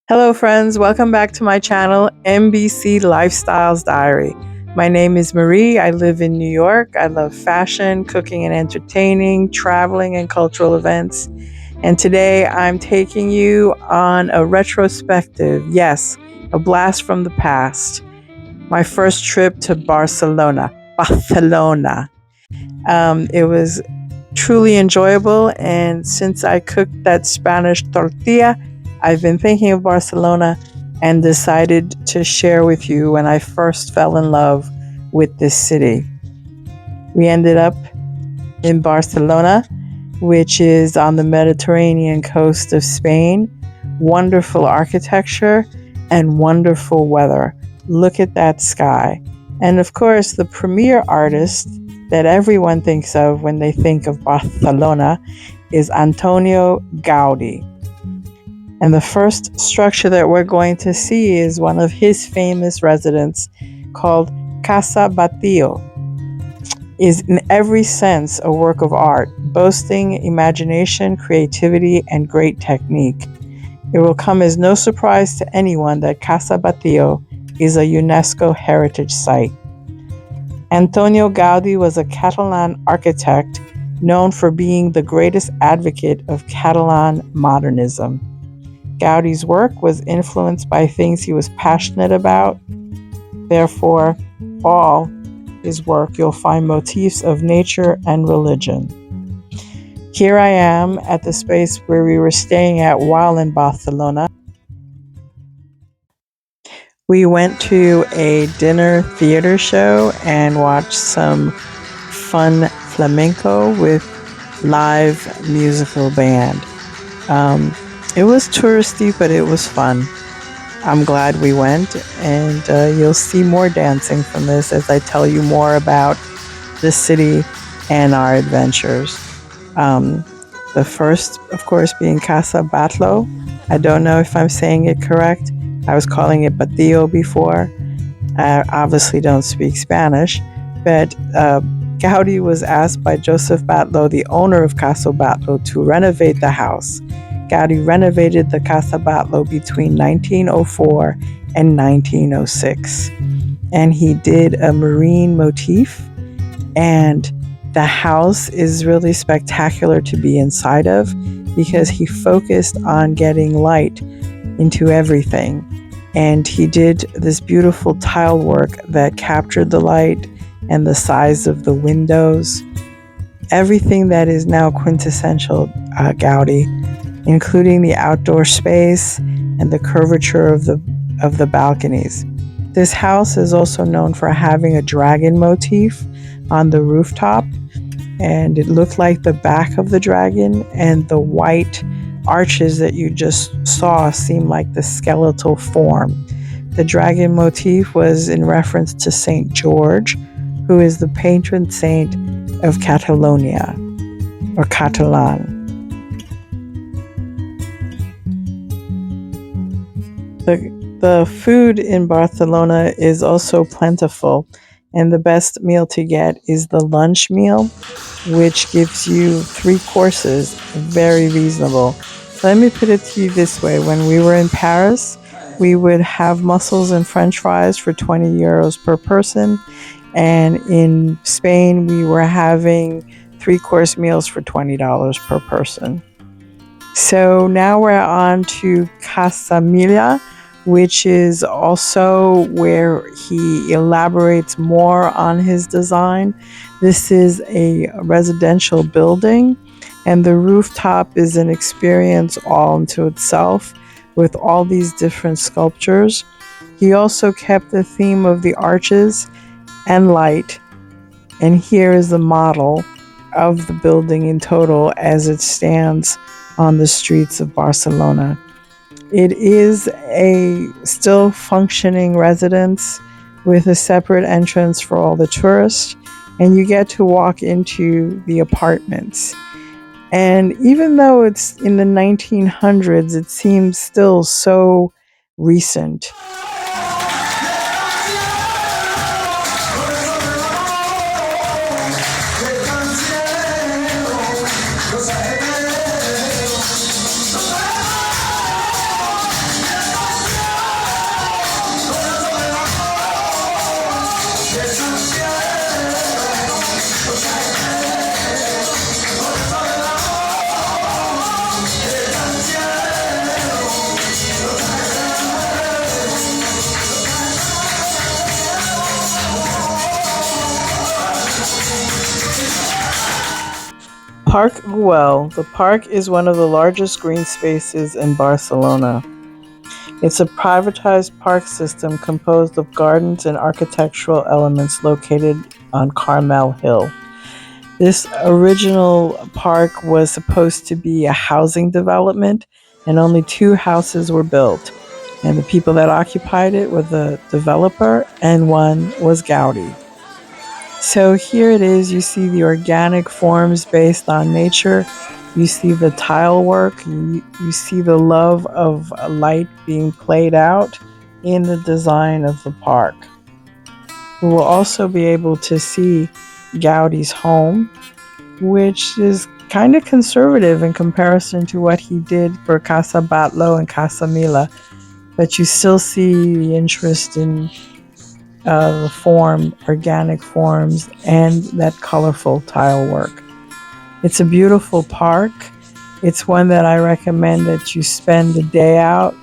Hello, friends. Welcome back to my channel, MBC Lifestyles Diary. My name is Marie. I live in New York. I love fashion, cooking and entertaining, traveling, and cultural events. And today I'm taking you on a retrospective, yes, a blast from the past. My first trip to Barcelona. It was truly enjoyable, and since I cooked that Spanish tortilla, I've been thinking of Barcelona and decided to share with you when I first fell in love with this city. We ended up in Barcelona, which is on the Mediterranean coast of Spain. Wonderful architecture and wonderful weather. Look at that sky. And of course, the premier artist that everyone thinks of when they think of Barcelona is Antonio Gaudi. And the first structure that we're going to see is one of his famous residences called Casa Batlló. Is in every sense a work of art, boasting imagination, creativity, and great technique. It will come as no surprise to anyone that Casa Batlló is a UNESCO heritage site. Antonio Gaudi was a Catalan architect known for being the greatest advocate of Catalan modernism. Gaudi's work was influenced by things he was passionate about. Therefore, all his work you'll find motifs of nature and religion. Here I am at the space where we were staying at while in Barcelona. We went to a dinner theater show and watched some fun flamenco with live musical band. It was touristy, but it was fun. I'm glad we went, and you'll see more dancing from this as I tell you more about the city and our adventures. The first, of course, being Casa Batlló. I don't know if I'm saying it correct. I was calling it Batlló before. I obviously don't speak Spanish, but Gaudi was asked by Joseph Batlló, the owner of Casa Batlló, to renovate the house. Gaudi renovated the Casa Batlló between 1904 and 1906. And he did a marine motif, and the house is really spectacular to be inside of because he focused on getting light into everything. And he did this beautiful tile work that captured the light and the size of the windows. Everything that is now quintessential Gaudi, including the outdoor space and the curvature of the balconies. This house is also known for having a dragon motif on the rooftop, and it looked like the back of the dragon, and the white arches that you just saw seemed like the skeletal form. The dragon motif was in reference to Saint George, who is the patron saint of Catalonia, or Catalan. The food in Barcelona is also plentiful, and the best meal to get is the lunch meal, which gives you 3 courses, very reasonable. Let me put it to you this way. When we were in Paris, we would have mussels and french fries for 20 euros per person, and in Spain we were having 3-course meals for $20 per person. So now we're on to Casa Milla, which is also where he elaborates more on his design. This is a residential building, and the rooftop is an experience all unto itself with all these different sculptures. He also kept the theme of the arches and light, and here is the model of the building in total as it stands on the streets of Barcelona. It is a still functioning residence with a separate entrance for all the tourists, and you get to walk into the apartments. And even though it's in the 1900s, it seems still so recent. Park Güell. The park is one of the largest green spaces in Barcelona. It's a privatized park system composed of gardens and architectural elements located on Carmel Hill. This original park was supposed to be a housing development, and only 2 houses were built. And the people that occupied it were the developer, and one was Gaudi. So here it is. You see the organic forms based on nature. You see the tile work. You see the love of light being played out in the design of the park. We will also be able to see Gaudi's home, which is kind of conservative in comparison to what he did for Casa Batlló and Casa Mila, but you still see the interest in the form, organic forms, and that colorful tile work. It's a beautiful park. It's one that I recommend that you spend the day out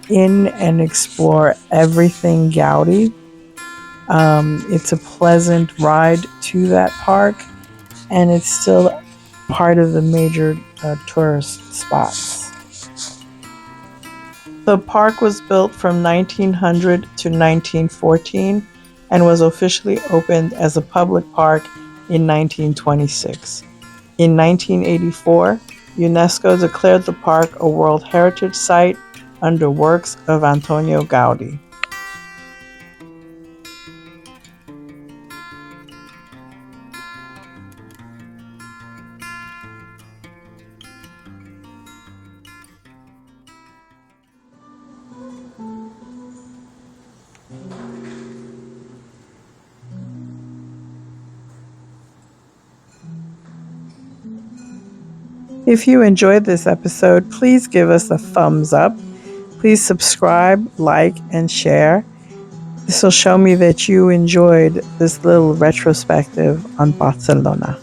in and explore everything Gaudi. It's a pleasant ride to that park, and it's still part of the major tourist spots. The park was built from 1900 to 1914 and was officially opened as a public park in 1926. In 1984, UNESCO declared the park a World Heritage Site under works of Antonio Gaudi. If you enjoyed this episode, please give us a thumbs up. Please subscribe, like, and share. This will show me that you enjoyed this little retrospective on Barcelona.